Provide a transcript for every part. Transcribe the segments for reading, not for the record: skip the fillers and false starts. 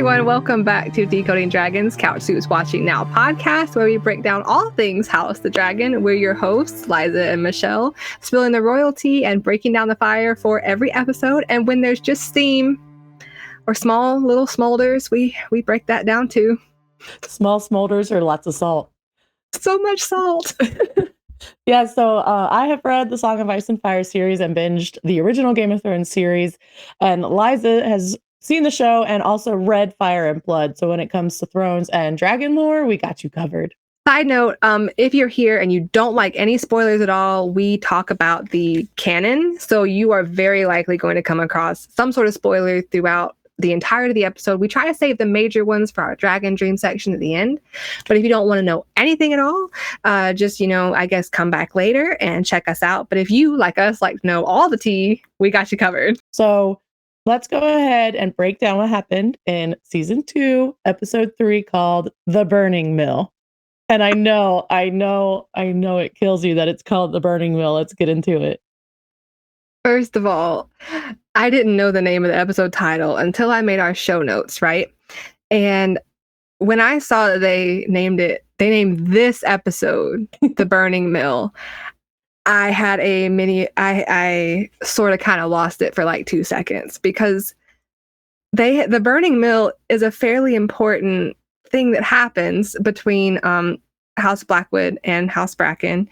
everyone. Welcome back to Decoding Dragons CouchSoup's Watching Now podcast, where we break down all things House the Dragon. We're your hosts, Liza and Michelle, spilling the royalty and breaking down the fire for every episode. And when there's just steam or small little smolders, we break that down too. Small smolders or lots of salt? So much salt. Yeah, so I have read the Song of Ice and Fire series and binged the original Game of Thrones series. And Liza has seen the show and also read Fire and Blood. So when it comes to Thrones and Dragon lore, we got you covered. Side note, if you're here and you don't like any spoilers at all, we talk about the canon. So you are very likely going to come across some sort of spoiler throughout the entirety of the episode. We try to save the major ones for our Dragon Dream section at the end. But if you don't want to know anything at all, just, I guess come back later and check us out. But if you, like us, like to know all the tea, we got you covered. So let's go ahead and break down what happened in season 2, episode 3, called The Burning Mill. And I know it kills you that it's called The Burning Mill. Let's get into it. First of all, I didn't know the name of the episode title until I made our show notes, right? And when I saw that they named this episode The Burning Mill, I had I sort of kind of lost it for like 2 seconds, because the Burning Mill is a fairly important thing that happens between House Blackwood and House Bracken.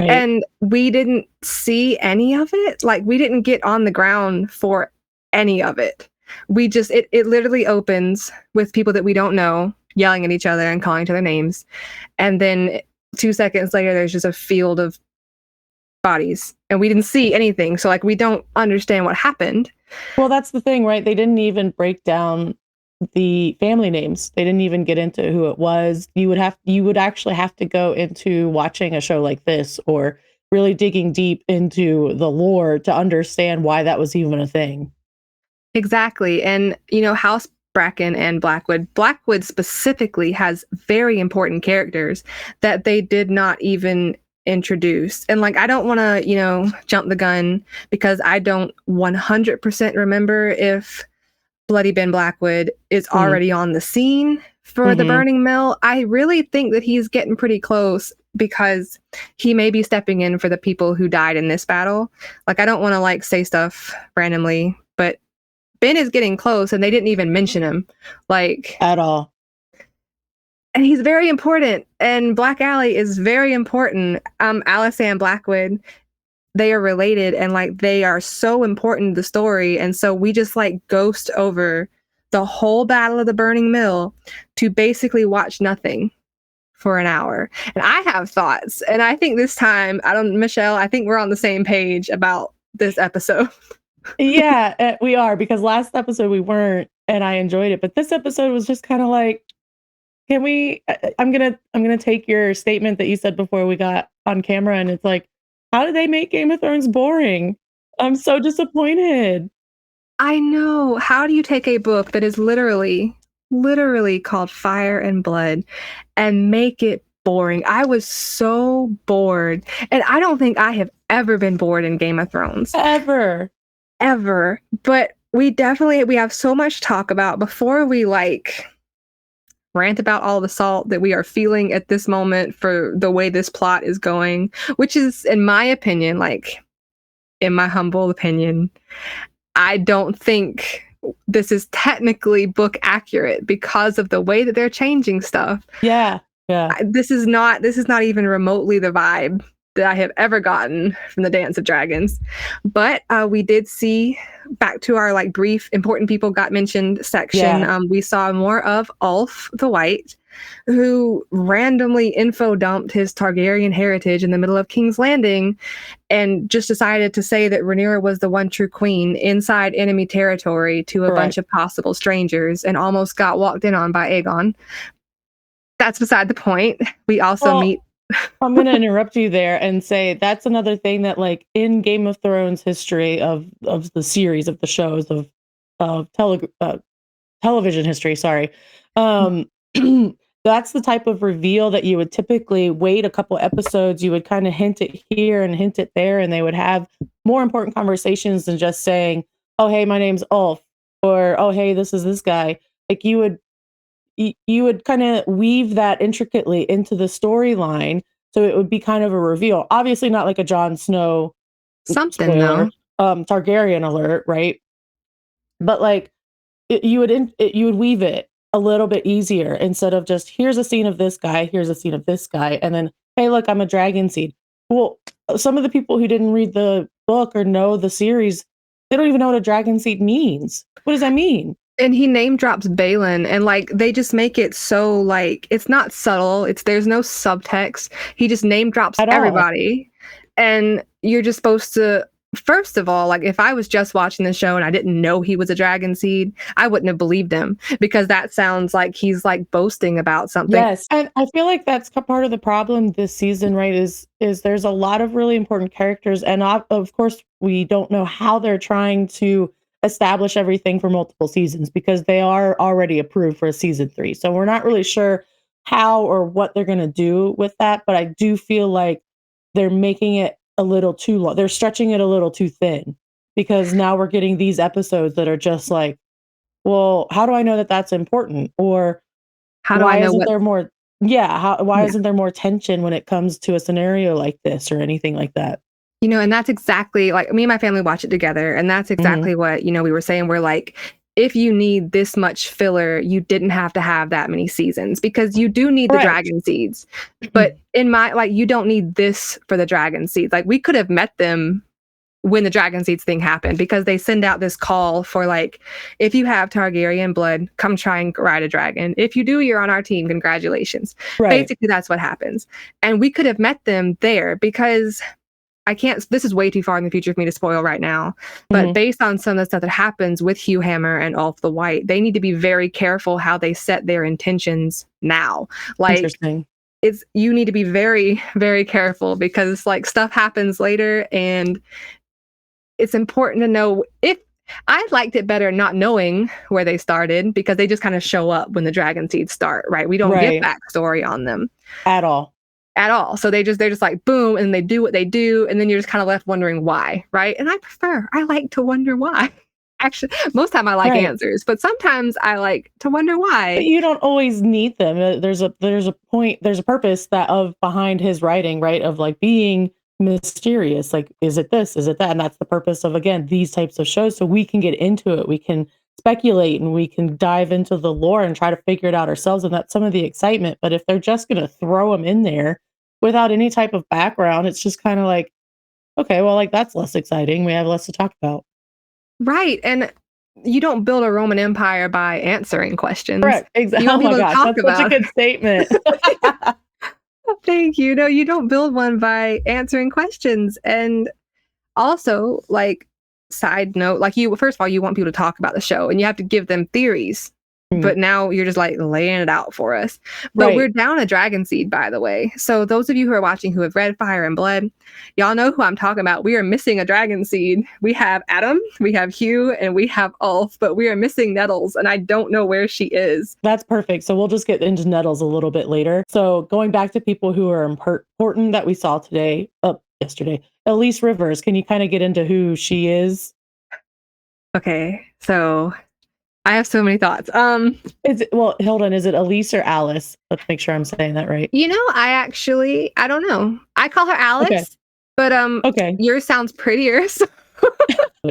Right. And we didn't see any of it. Like, we didn't get on the ground for any of it. We just, it literally opens with people that we don't know yelling at each other and calling each other names. And then 2 seconds later, there's just a field of bodies and we didn't see anything. So like, we don't understand what happened. Well, that's the thing, right? They didn't even break down the family names. They didn't even get into who it was. You would actually have to go into watching a show like this or really digging deep into the lore to understand why that was even a thing. Exactly. And, House Bracken and Blackwood specifically has very important characters that they did not even introduce. And like, I don't want to, jump the gun, because I don't 100% remember if Bloody Ben Blackwood is already on the scene for the Burning Mill. I really think that he's getting pretty close, because he may be stepping in for the people who died in this battle. Like, I don't want to like say stuff randomly, but Ben is getting close, and they didn't even mention him like at all. And he's very important, and Black Alley is very important. Alysanne Blackwood, they are related, and like they are so important to the story. And so we just like ghost over the whole Battle of the Burning Mill to basically watch nothing for an hour. And I have thoughts, and I think this time, Michelle, I think we're on the same page about this episode. Yeah, we are, because last episode we weren't, and I enjoyed it. But this episode was just kind of like, I'm gonna take your statement that you said before we got on camera, and it's like, how did they make Game of Thrones boring? I'm so disappointed. I know. How do you take a book that is literally called Fire and Blood and make it boring? I was so bored. And I don't think I have ever been bored in Game of Thrones. Ever. But we have so much to talk about before we like rant about all the salt that we are feeling at this moment for the way this plot is going, which is, in my opinion, in my humble opinion, I don't think this is technically book accurate because of the way that they're changing stuff. Yeah. This is not even remotely the vibe that I have ever gotten from the Dance of Dragons. But we did see, back to our like brief important people got mentioned section, we saw more of Ulf the White, who randomly info dumped his Targaryen heritage in the middle of King's Landing and just decided to say that Rhaenyra was the one true queen inside enemy territory to a bunch of possible strangers, and almost got walked in on by Aegon. That's beside the point. We also meet... I'm going to interrupt you there and say that's another thing that, like, in Game of Thrones history of the series, of the shows, of television history, that's the type of reveal that you would typically wait a couple episodes. You would kind of hint it here and hint it there, and they would have more important conversations than just saying, oh, hey, my name's Ulf, or, oh, hey, this is this guy. like you would kind of weave that intricately into the storyline, so it would be kind of a reveal. Obviously, not like a Jon Snow Something spoiler, though. Targaryen alert, right? But like you would weave it a little bit easier instead of just here's a scene of this guy, here's a scene of this guy, and then hey, look, I'm a dragon seed. Well, some of the people who didn't read the book or know the series, they don't even know what a dragon seed means. What does that mean? And he name drops Balin, and like they just make it so like it's not subtle. There's no subtext. He just name drops At all. everybody, and you're just supposed to. First of all, like if I was just watching the show and I didn't know he was a dragon seed, I wouldn't have believed him because that sounds like he's like boasting about something. Yes, and I feel like that's part of the problem this season, right? Is there's a lot of really important characters, and of course we don't know how they're trying to establish everything for multiple seasons because they are already approved for a season 3. So we're not really sure how or what they're going to do with that, but I do feel like they're making it a little too long. They're stretching it a little too thin because now we're getting these episodes that are just like, well, how do I know that that's important? Or How do I why know isn't what? there more why Yeah. isn't there more tension when it comes to a scenario like this or anything like that? And that's exactly like me and my family watch it together. And that's Mhm. exactly what, we were saying. We're like, if you need this much filler, you didn't have to have that many seasons because you do need the Correct. dragon seeds. But in my, like, you don't need this for the dragon seeds. Like, we could have met them when the dragon seeds thing happened because they send out this call for like, if you have Targaryen blood, come try and ride a dragon. If you do, you're on our team. Congratulations. Right. Basically, that's what happens. And we could have met them there because I can't, this is way too far in the future for me to spoil right now, but Mhm. based on some of the stuff that happens with Hugh Hammer and Ulf the White, they need to be very careful how they set their intentions now. Like, Interesting. you need to be very, very careful because like stuff happens later and it's important to know if I liked it better not knowing where they started because they just kind of show up when the dragon seeds start, right? We don't get Right. backstory on them At all. at all. So they're just like boom, and they do what they do, and then you're just kind of left wondering why, right? And I like to wonder why. Actually, most time I like Right. answers, but sometimes I like to wonder But why. you don't always need them. There's a point, there's a purpose that of behind his writing, right? Of like being mysterious. Like, is it this? Is it that? And that's the purpose of again these types of shows. So we can get into it. We can speculate and we can dive into the lore and try to figure it out ourselves. And that's some of the excitement. But if they're just gonna throw them in there without any type of background, it's just kind of like, okay, well, like that's less exciting. We have less to talk about. Right. And you don't build a Roman Empire by answering questions. Correct. Exactly. You Oh want my people to gosh, talk that's such a about. good statement. Thank you. No, you don't build one by answering questions. And also, like, side note, like first of all, you want people to talk about the show and you have to give them theories. Mm, But now you're just like laying it out for us. But we're right. down a dragon seed, by the way. So those of you who are watching who have read Fire and Blood, y'all know who I'm talking about. We are missing a dragon seed. We have Adam, we have Hugh, and we have Ulf, but we are missing Nettles, and I don't know where she is. That's perfect. So we'll just get into Nettles a little bit later. So going back to people who are important that we saw today, yesterday, Elise Rivers, can you kind of get into who she is? Okay, so I have so many thoughts. Well, hold on, is it Elise or Alice? Let's make sure I'm saying that right. I don't know. I call her Okay. Alex, but Okay. yours sounds prettier. So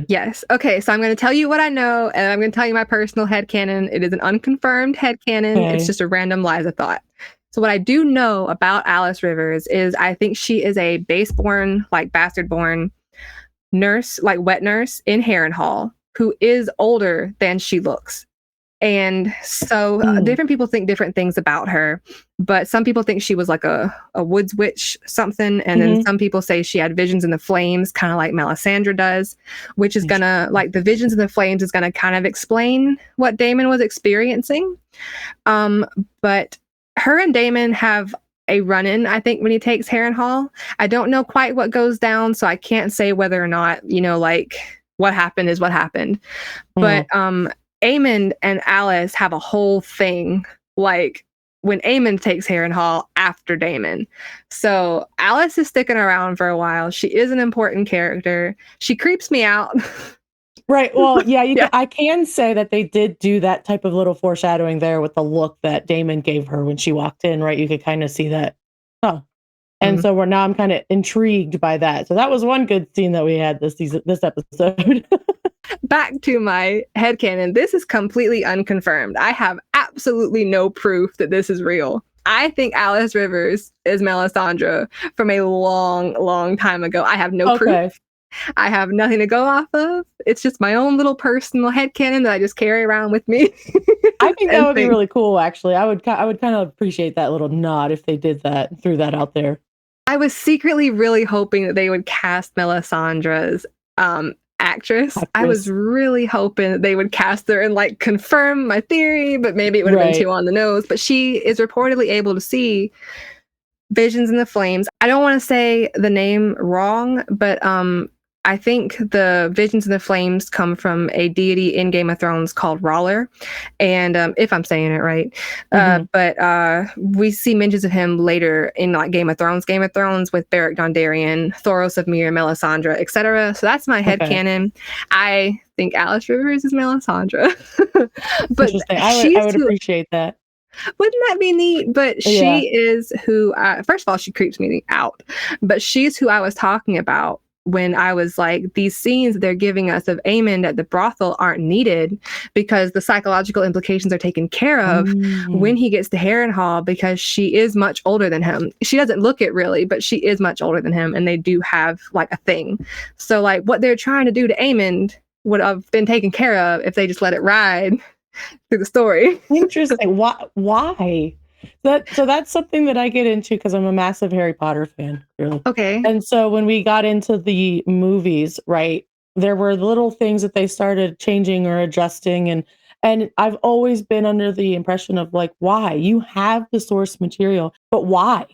yes. Okay, so I'm going to tell you what I know, and I'm going to tell you my personal headcanon. It is an unconfirmed headcanon. It's Okay. just a random Liza thought. So what I do know about Alice Rivers is I think she is a base-born, like bastard-born nurse, like wet nurse in Harrenhal, who is older than she looks. And so Mm, different people think different things about her, but some people think she was like a woods witch something. And then hmm. some people say she had visions in the flames, kind of like Melisandre does, which is gonna, like, the visions in the flames is gonna kind of explain what Daemon was experiencing. Um, but her and Daemon have a run-in, I think, when he takes Harrenhal. I don't know quite what goes down, so I can't say whether or not, like what happened is what happened. Mm, But Aemond and Alice have a whole thing, like when Aemond takes Harrenhal after Daemon. So Alice is sticking around for a while. She is an important character. She creeps me out. Right. Well, yeah, Yeah. I can say that they did do that type of little foreshadowing there with the look that Damon gave her when she walked in, right? You could kind of see that. Oh. And Mm. so I'm kind of intrigued by that. So that was one good scene that we had this episode. Back to my headcanon. This is completely unconfirmed. I have absolutely no proof that this is real. I think Alice Rivers is Melisandre from a long, long time ago. I have no proof. Okay. I have nothing to go off of. It's just my own little personal headcanon that I just carry around with me. I think that and would be think. really cool, actually. I would kind of appreciate that little nod if they did that, threw that out there. I was secretly really hoping that they would cast Melisandre's actress. I was really hoping that they would cast her and like confirm my theory, but maybe it would have been too on the nose. But she is reportedly able to see visions in the flames. I don't want to say the name wrong, but I think the visions in the flames come from a deity in Game of Thrones called Roller, and if I'm saying it right, but we see mentions of him later in like Game of Thrones with Beric Dondarrion, Thoros of Myr, Melisandre, etc. So that's my headcanon. I think Alice Rivers is Melisandre, but I would appreciate that. Wouldn't that be neat? But she is who, first of all, she creeps me out, but she's who I was talking about when I was like, these scenes they're giving us of Aemond at the brothel aren't needed because the psychological implications are taken care of when he gets to Harrenhal, because she is much older than him. She doesn't look it really, but she is much older than him, and they do have like a thing. So like what they're trying to do to Aemond would have been taken care of if they just let it ride through the story. Interesting. Why? So that's something that I get into because I'm a massive Harry Potter fan. Really. Okay. And so when we got into the movies, right, there were little things that they started changing or adjusting, and I've always been under the impression of like, why? You have the source material, but why?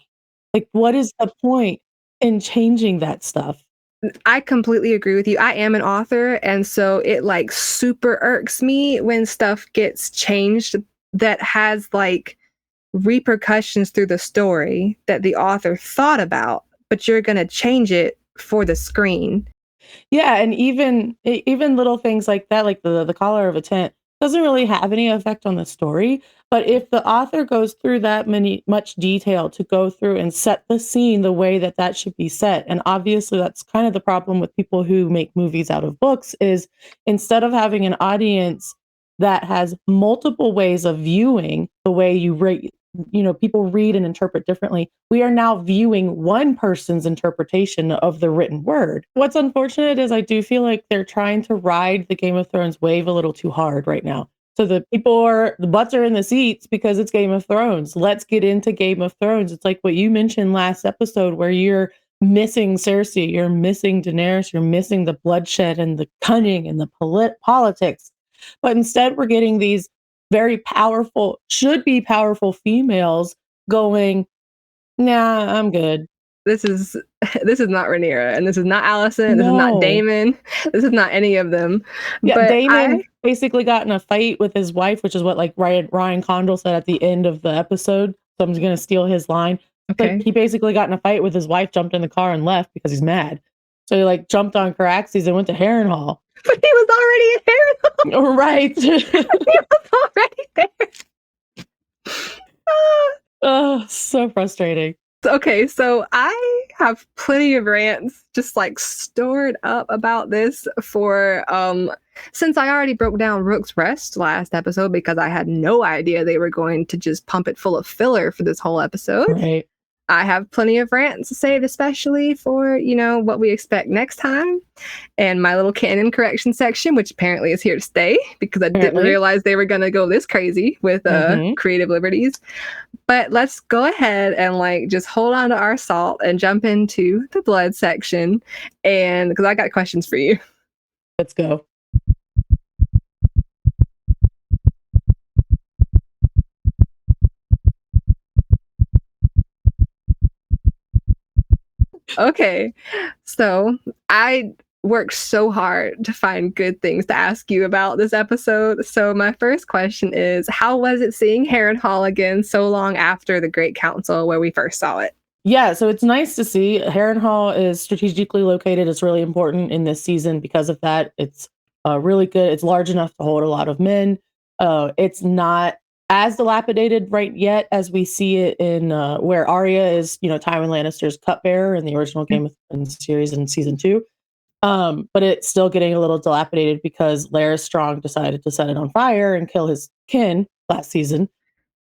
Like, what is the point in changing that stuff? I completely agree with you. I am an author, and so it like super irks me when stuff gets changed that has like repercussions through the story that the author thought about, but you're going to change it for the screen. Yeah, and even little things like that, like the collar of a tent, doesn't really have any effect on the story. But if the author goes through that much detail to go through and set the scene the way that that should be set, and obviously that's kind of the problem with people who make movies out of books, is instead of having an audience that has multiple ways of viewing the way people read and interpret differently, we are now viewing one person's interpretation of the written word. What's unfortunate is I do feel like they're trying to ride the Game of Thrones wave a little too hard right now. So the butts are in the seats because it's Game of Thrones. Let's get into Game of Thrones. It's like what you mentioned last episode, where you're missing Cersei, you're missing Daenerys, you're missing the bloodshed and the cunning and the politics. But instead we're getting these very powerful, should be powerful females going, nah, I'm good. This is not Rhaenyra, and this is not Alicent. This is not No. Daemon. This is not any of them. Yeah, but Daemon basically got in a fight with his wife, which is what like Ryan Condal said at the end of the episode. So I'm going to steal his line. Okay. But he basically got in a fight with his wife, jumped in the car and left because he's mad. So he like jumped on Caraxes and went to Harrenhal. But he was already in Harrenhal. Right. He was already there. Oh, so frustrating. Okay, so I have plenty of rants just like stored up about this for since I already broke down Rook's Rest last episode because I had no idea they were going to just pump it full of filler for this whole episode. Right. I have plenty of rants to say, especially for, what we expect next time. And my little canon correction section, which apparently is here to stay because I didn't realize they were going to go this crazy with creative liberties. But let's go ahead and like just hold on to our salt and jump into the blood section. And because I got questions for you. Let's go. Okay, so I worked so hard to find good things to ask you about this episode. So my first question is, how was it seeing Harrenhal again so long after the Great Council where we first saw it? Yeah, so it's nice to see. Harrenhal is strategically located. It's really important in this season because of that. It's Really good. It's large enough to hold a lot of men. It's not as dilapidated right yet as we see it in where Arya is, Tywin Lannister's cupbearer in the original Game of Thrones series in season 2. But it's still getting a little dilapidated because Larys Strong decided to set it on fire and kill his kin last season.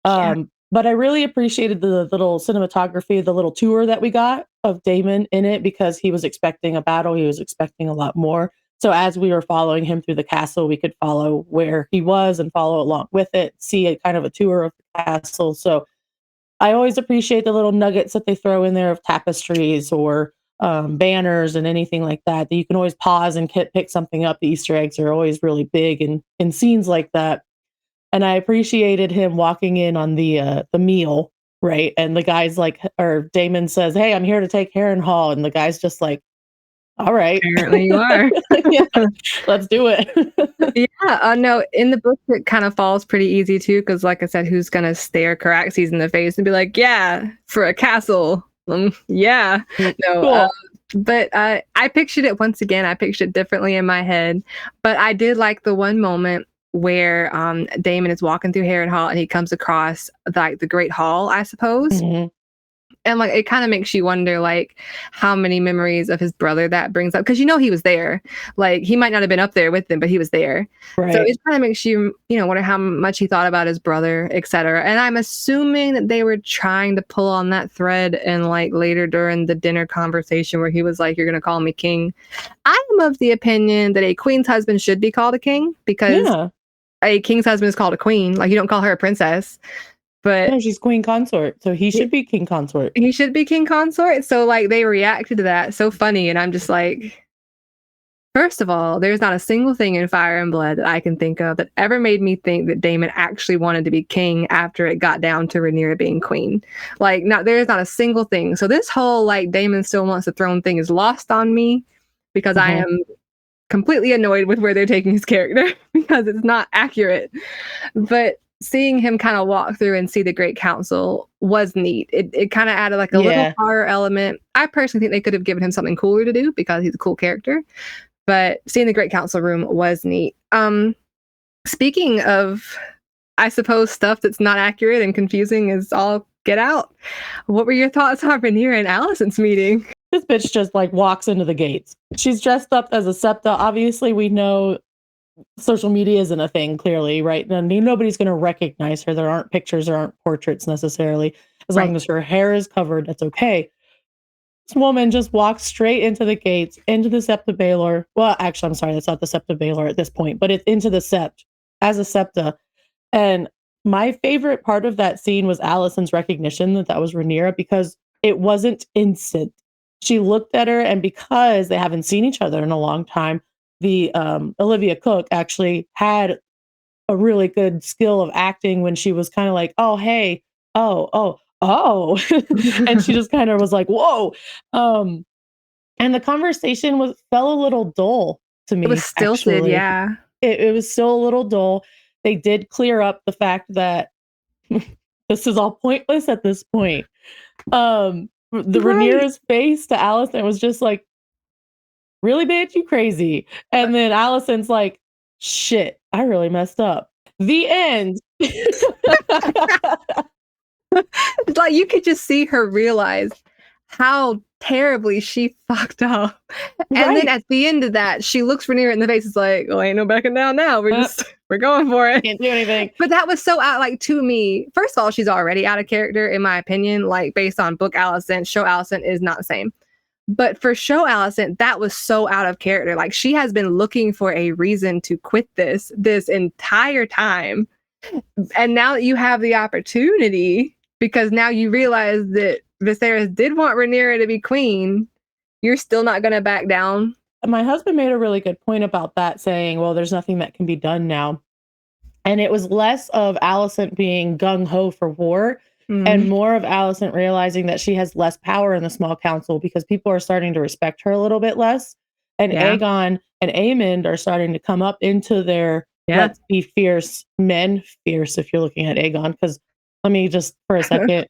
Yeah. But I really appreciated the little cinematography, the little tour that we got of Daemon in it, because he was expecting a battle. He was expecting a lot more. So as we were following him through the castle, we could follow where he was and follow along with it, see a kind of a tour of the castle. So I always appreciate the little nuggets that they throw in there of tapestries or banners and anything like that you can always pause and pick something up. The Easter eggs are always really big in scenes like that. And I appreciated him walking in on the meal, right? And the guy's like, or Damon says, "Hey, I'm here to take Harrenhal," and the guy's just like, "All right, Apparently you are. yeah, let's do it." Yeah, no, in the book it kind of falls pretty easy too, because like I said, who's gonna stare Caraxes in the face and be like, "Yeah, for a castle." Yeah, no, Cool. but I pictured it once again. I pictured it differently in my head, but I did like the one moment where Damon is walking through Harrenhal and he comes across like the Great Hall, I suppose. Mhm. And like it kind of makes you wonder like how many memories of his brother that brings up, because he was there. Like he might not have been up there with them, but he was there. So Right. it kind of makes you wonder how much he thought about his brother, etc. And I'm assuming that they were trying to pull on that thread, and like later during the dinner conversation where he was like, "You're gonna call me king." I am of the opinion that a queen's husband should be called a king, because Yeah. a king's husband is called a queen. Like you don't call her a princess, but No, she's queen consort, so he should be king consort. he should be king consort. So like they reacted to that so funny, and I'm just like, first of all, there's not a single thing in Fire and Blood that I can think of that ever made me think that Daemon actually wanted to be king after it got down to Rhaenyra being queen. Like, there's not a single thing. So this whole like Daemon still wants the throne thing is lost on me, because I Mhm. am completely annoyed with where they're taking his character because it's not accurate. But seeing him kind of walk through and see the Great Council was neat. It kind of added like a little Yeah. horror element. I personally think they could have given him something cooler to do because he's a cool character. But seeing the Great Council room was neat. Speaking of, I suppose, stuff that's not accurate and confusing is all get out. What were your thoughts on Rhaenyra and Alicent's meeting? This bitch just like walks into the gates. She's dressed up as a septa. Obviously, we know social media isn't a thing, clearly, right? And nobody's going to recognize her. There aren't pictures, there aren't portraits necessarily. As long Right. as her hair is covered, that's okay. This woman just walks straight into the gates, into the Septa Baelor. Well, actually, I'm sorry, that's not the Septa Baelor at this point, but it's into the Sept as a Septa. And my favorite part of that scene was Alicent's recognition that that was Rhaenyra, because it wasn't instant. She looked at her, and because they haven't seen each other in a long time, the Olivia Cook actually had a really good skill of acting when she was kind of like, "Oh, hey, oh," and she just kind of was like, "Whoa," um, and the conversation fell a little dull to It was me. stilted, Actually, yeah. it was still a little dull. They did clear up the fact that this is all pointless at this point. The Right. Rhaenyra's face to Alicent was just like, "Really, bitch, you crazy." And then Alicent's like, "Shit, I really messed up." The end. Like you could just see her realize how terribly she fucked up. And then Right. at the end of that, she looks Rhaenyra in the face. It's like, well, ain't no backing down now. Uh, We're going for it. can't do anything. But that was so out, like to me. First of all, she's already out of character, in my opinion. Like based on book Alicent, show Alicent is not the same. But for show Alicent, that was so out of character. Like she has been looking for a reason to quit this entire time. And now that you have the opportunity, because now you realize that Viserys did want Rhaenyra to be queen, you're still not going to back down. My husband made a really good point about that, saying, "Well, there's nothing that can be done now." And it was less of Alicent being gung ho for war Mm, and more of Alicent realizing that she has less power in the small council because people are starting to respect her a little bit less. And yeah. Aegon and Aemond are starting to come up into their Yeah. let's be fierce men, fierce if you're looking at Aegon. Because let me just for a second,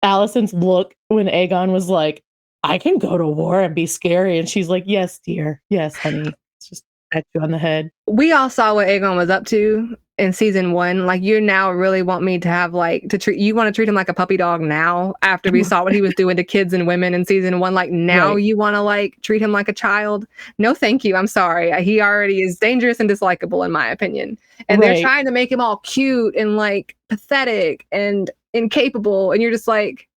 Alicent's look when Aegon was like, "I can go to war and be scary." And she's like, "Yes, dear. Yes, honey." It's just pat you on the head. We all saw what Aegon was up to in season 1. Like, you now really want me to have, like, you want to treat him like a puppy dog now after we saw what he was doing to kids and women in season 1. Like, now you want to, like, treat him like a child? No, thank you. I'm sorry. He already is dangerous and dislikable, in my opinion. And they're trying to make him all cute and, like, pathetic and incapable. And you're just like,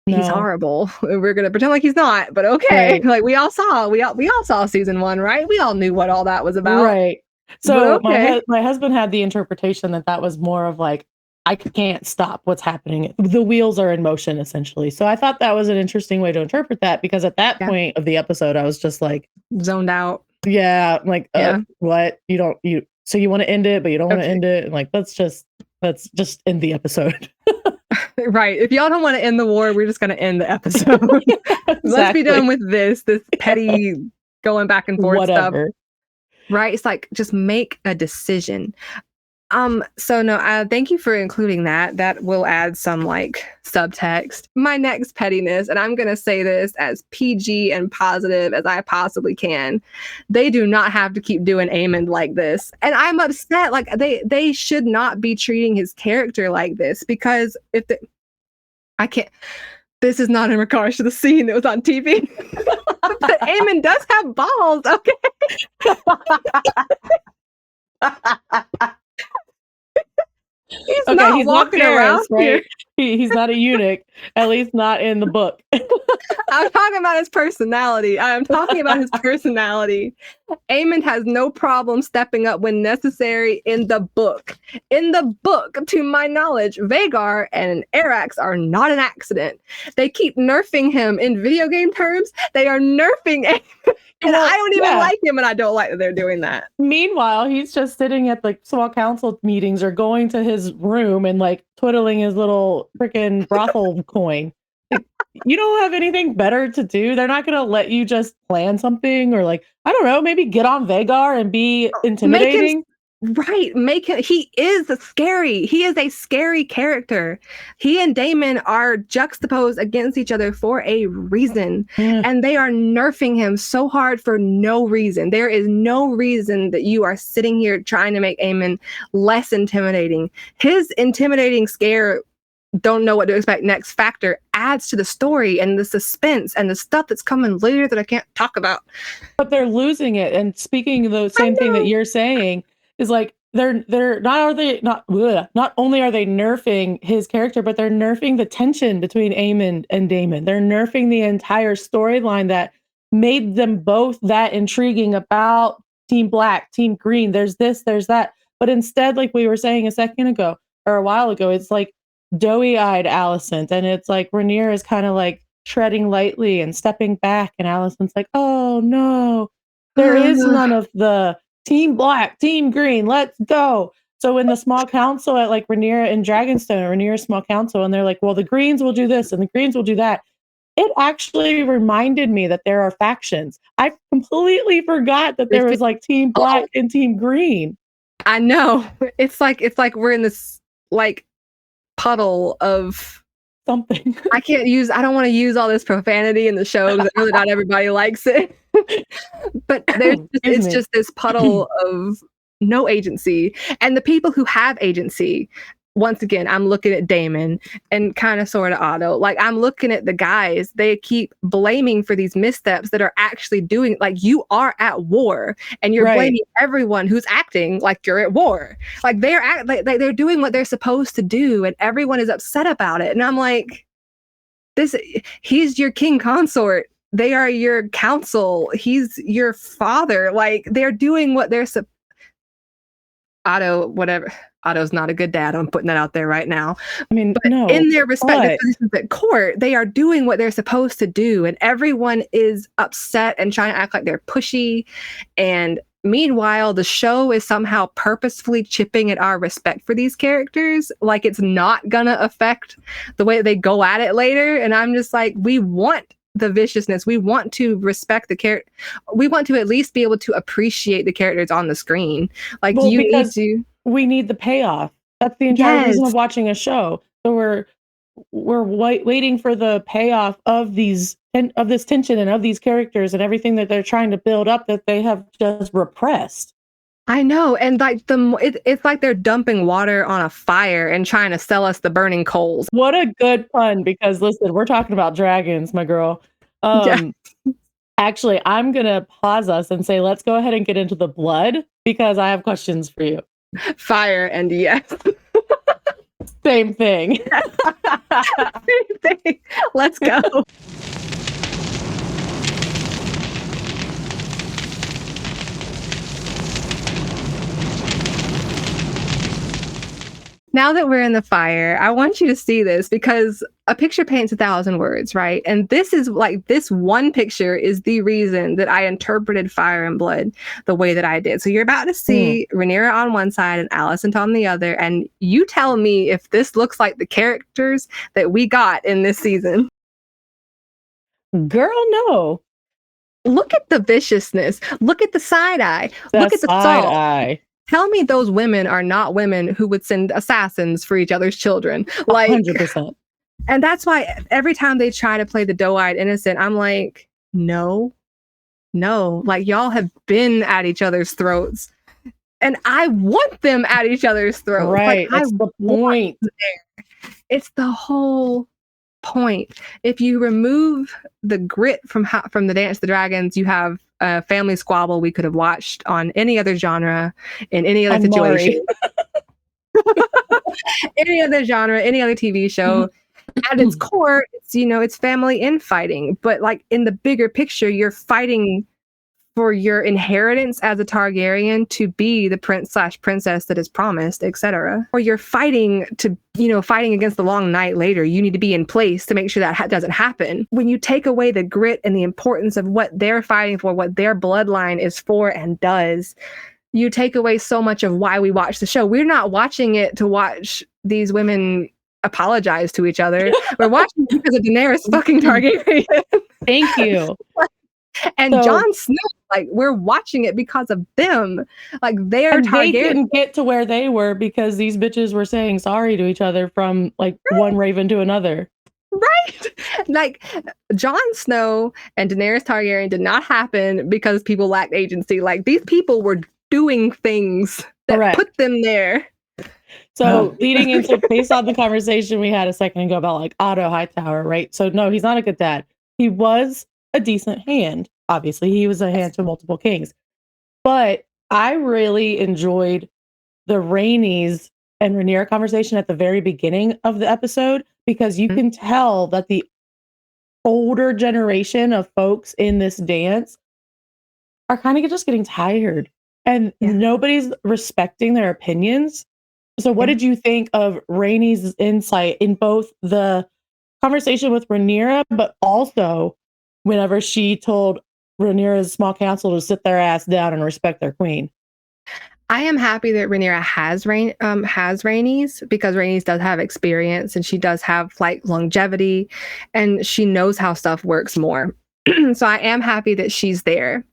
he's horrible. We're gonna pretend like he's not, but okay. Like, we all saw season 1, right? We all knew what all that was about, right? So my husband had the interpretation that was more of like, I can't stop what's happening. The wheels are in motion, essentially. So I thought that was an interesting way to interpret that, because at that point of the episode, I was just like zoned out. Yeah, like what so you want to end it, but you don't want to end it, and like let's just end the episode. Right. If y'all don't want to end the war, we're just going to end the episode. Let's be done with this petty going back and forth stuff. Right. It's like, just make a decision. So no, thank you for including that. That will add some like subtext. My next pettiness, and I'm going to say this as PG and positive as I possibly can. They do not have to keep doing Aemond like this. And I'm upset. Like, they should not be treating his character like this, because I can't, this is not in regards to the scene that was on TV. But Aemond does have balls, okay? He's not walking around here. He's not a eunuch, at least not in the book. I'm talking about his personality. Aemond has no problem stepping up when necessary in the book. In the book, to my knowledge, Vhagar and Arax are not an accident. They keep nerfing him in video game terms. They are nerfing Aemond. And I don't even like him, and I don't like that they're doing that. Meanwhile, he's just sitting at like small council meetings or going to his room and like twiddling his little freaking brothel coin. Like, you don't have anything better to do. They're not going to let you just plan something, or like, I don't know, maybe get on Vhagar and be intimidating. He is a scary character. He and Daemon are juxtaposed against each other for a reason. And they are nerfing him so hard for no reason. There is no reason that you are sitting here trying to make Aemond less intimidating. His intimidating scare, don't know what to expect next factor, adds to the story and the suspense and the stuff that's coming later that I can't talk about. But they're losing it. And speaking of the same thing that you're saying, is like they're not only are they nerfing his character, but they're nerfing the tension between Aemond and Daemon. They're nerfing the entire storyline that made them both that intriguing about Team Black, Team Green. There's this, there's that. But instead, like we were saying a second ago or a while ago, it's like doughy-eyed Alicent, and it's like Rhaenyra is kind of like treading lightly and stepping back, and Alicent's like, oh no, there is none of the Team Black, Team Green, let's go. So in the small council at like Rhaenyra and Dragonstone, Rhaenyra's small council, and they're like, well, the Greens will do this and the Greens will do that. It actually reminded me that there are factions. I completely forgot that there was like Team Black and Team Green. I know. It's like we're in this like puddle of something. I don't want to use all this profanity in the show because really not everybody likes it. But it's just this puddle of no agency. And the people who have agency, once again, I'm looking at Daemon and kind of sort of Otto. Like, I'm looking at the guys, they keep blaming for these missteps that are actually doing, like, you are at war and you're blaming everyone who's acting like you're at war. Like, they're doing what they're supposed to do and everyone is upset about it. And I'm like, he's your king consort. They are your council. He's your father. Like, they're doing what they're Otto, whatever. Otto's not a good dad. I'm putting that out there right now. I mean, but in their respective positions at court, they are doing what they're supposed to do. And everyone is upset and trying to act like they're pushy. And meanwhile, the show is somehow purposefully chipping at our respect for these characters. Like, it's not gonna affect the way they go at it later. And I'm just like, we want the viciousness. We want to respect the character. We want to at least be able to appreciate the characters on the screen. Like, we need the payoff. That's the entire reason of watching a show. So we're waiting for the payoff of this tension and of these characters and everything that they're trying to build up that they have just repressed. I know, and like it's like they're dumping water on a fire and trying to sell us the burning coals. What a good pun, because listen, we're talking about dragons, my girl. Yeah. Actually, I'm gonna pause us and say, let's go ahead and get into the blood because I have questions for you. Fire and yes. Same thing. Same thing. Let's go. Now that we're in the fire, I want you to see this because a picture paints 1,000 words, right? And this is like, this one picture is the reason that I interpreted Fire and Blood the way that I did. So you're about to see Rhaenyra on one side and Alicent on the other. And you tell me if this looks like the characters that we got in this season. Girl, no. Look at the viciousness. Look at the side eye. Look at the side salt. eye. Tell me those women are not women who would send assassins for each other's children. Like 100%. And that's why every time they try to play the doe-eyed innocent, I'm like, no, like y'all have been at each other's throats. And I want them at each other's throats. Right. Like, that's the point. It's the whole point. If you remove the grit from the Dance of the Dragons, you have a family squabble we could have watched on any other genre, in any other situation. Any other genre, any other TV show. At its core, it's family infighting. But like in the bigger picture, you're fighting for your inheritance as a Targaryen to be the prince/princess that is promised, etc. Or you're fighting against the long night later. You need to be in place to make sure that doesn't happen. When you take away the grit and the importance of what they're fighting for, what their bloodline is for and does, you take away so much of why we watch the show. We're not watching it to watch these women apologize to each other. We're watching it because of Daenerys fucking Targaryen. Thank you. And Jon Snow, like, we're watching it because of them. Like, they're Targaryen. They didn't get to where they were because these bitches were saying sorry to each other from like one raven to another. Right. Like, Jon Snow and Daenerys Targaryen did not happen because people lacked agency. Like, these people were doing things that put them there. So leading into based on the conversation we had a second ago about like Otto Hightower, right? So no, he's not a good dad. He was a decent hand. Obviously, he was a hand to multiple kings. But I really enjoyed the Rhaenys and Rhaenyra conversation at the very beginning of the episode because you can tell that the older generation of folks in this dance are kind of just getting tired and nobody's respecting their opinions. So what did you think of Rhaenys' insight in both the conversation with Rhaenyra, but also whenever she told Rhaenyra's small council to sit their ass down and respect their queen? I am happy that Rhaenyra has Rhaenys because Rhaenys does have experience and she does have like longevity and she knows how stuff works more. So I am happy that she's there.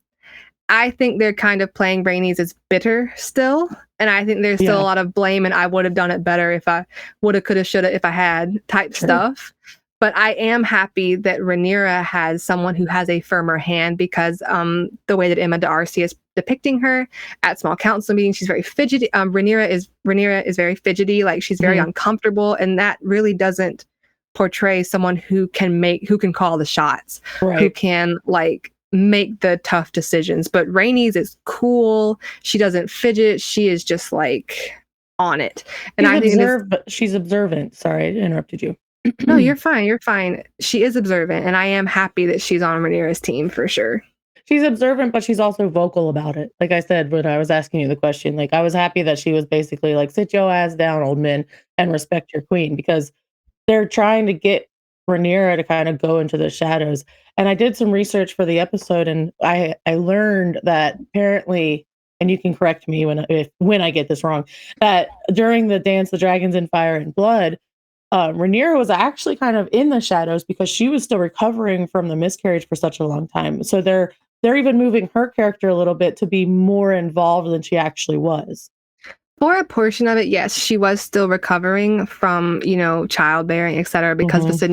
I think they're kind of playing Rhaenys as bitter still. And I think there's still a lot of blame and I would have done it better if I woulda, coulda, shoulda, if I had type stuff. But I am happy that Rhaenyra has someone who has a firmer hand because the way that Emma D'Arcy is depicting her at small council meetings, she's very fidgety. Rhaenyra is very fidgety, like she's very uncomfortable, and that really doesn't portray someone who can call the shots, who can like make the tough decisions. But Rhaenys is cool. She doesn't fidget. She is just like on it. And she's observant. Sorry, I interrupted you. No, you're fine. You're fine. She is observant, and I am happy that she's on Rhaenyra's team for sure. She's observant, but she's also vocal about it. Like I said when I was asking you the question, like I was happy that she was basically like, sit your ass down, old men, and respect your queen, because they're trying to get Rhaenyra to kind of go into the shadows. And I did some research for the episode, and I learned that apparently, and you can correct me when I get this wrong, that during the Dance of the Dragons in Fire and Blood, Rhaenyra was actually kind of in the shadows because she was still recovering from the miscarriage for such a long time. So they're even moving her character a little bit to be more involved than she actually was. For a portion of it, yes, she was still recovering from, childbearing, etc., because Mhm. Visenya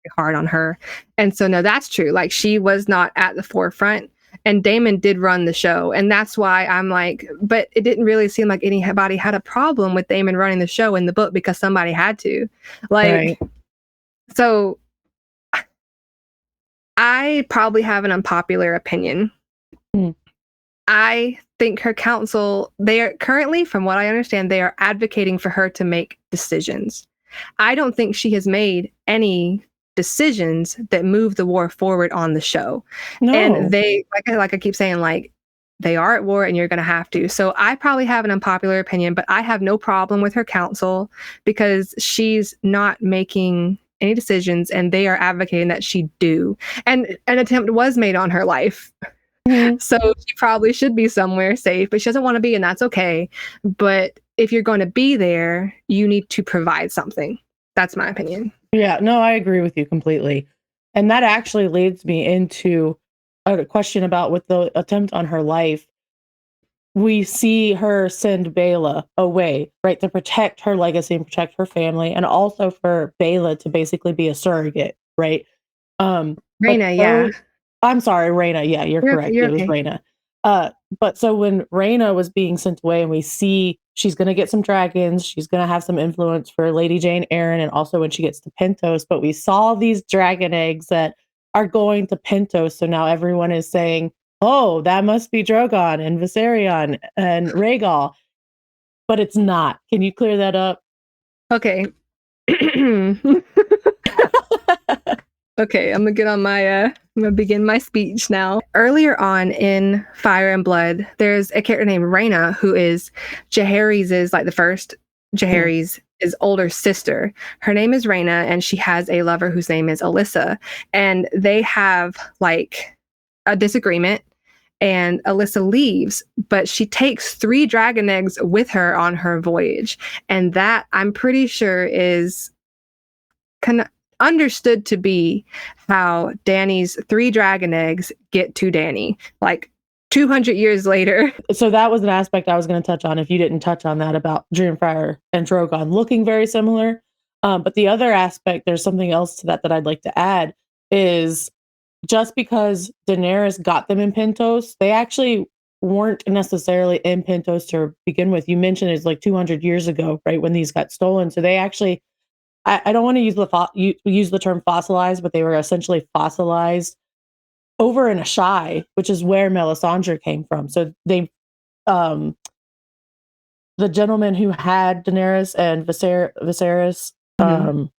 was hard on her. And so, no, that's true. Like, she was not at the forefront. And Damon did run the show. And that's why I'm like, but it didn't really seem like anybody had a problem with Damon running the show in the book because somebody had to. Right. Like, so I probably have an unpopular opinion. Mm. I think her council, they are currently, from what I understand, they are advocating for her to make decisions. I don't think she has made any decisions that move the war forward on the show. And No. they, like I keep saying, like, they are at war and you're going to have to. So I probably have an unpopular opinion, but I have no problem with her council because she's not making any decisions and they are advocating that she do. And an attempt was made on her life. Mhm. So she probably should be somewhere safe, but she doesn't want to be, and that's okay. But if you're going to be there, you need to provide something. That's my opinion. Yeah, no, I agree with you completely. And that actually leads me into a question about with the attempt on her life. We see her send Bela away, right, to protect her legacy and protect her family, and also for Bela to basically be a surrogate, right? But Raina, yeah. those I'm sorry, Raina. Yeah, you're You're okay. correct. You're It was okay. Raina. But so when Raina was being sent away, and we see she's going to get some dragons, she's going to have some influence for Lady Jane Eyre, and also when she gets to Pentos. But we saw these dragon eggs that are going to Pentos, so now everyone is saying, "Oh, that must be Drogon and Viserion and Rhaegal," but it's not. Can you clear that up? Okay. Okay, I'm gonna get on my I'm gonna begin my speech now. Earlier on in Fire and Blood, there's a character named Rhaena who is Jaehaerys' like the first Mm. Jaehaerys' older sister. Her name is Rhaena, and she has a lover whose name is Alyssa. And they have like a disagreement, and Alyssa leaves, but she takes 3 dragon eggs with her on her voyage. And that I'm pretty sure is understood to be how Dany's 3 dragon eggs get to Dany, like 200 years later. So that was an aspect I was going to touch on if you didn't touch on that about Dreamfire and Drogon looking very similar. But the other aspect, there's something else to that that I'd like to add is just because Daenerys got them in Pentos, they actually weren't necessarily in Pentos to begin with. You mentioned it's like 200 years ago, right, when these got stolen. So they actually, I don't want to use use the term fossilized, but they were essentially fossilized over in Ashai, which is where Melisandre came from. So they, um, the gentleman who had Daenerys and Viserys, Mhm.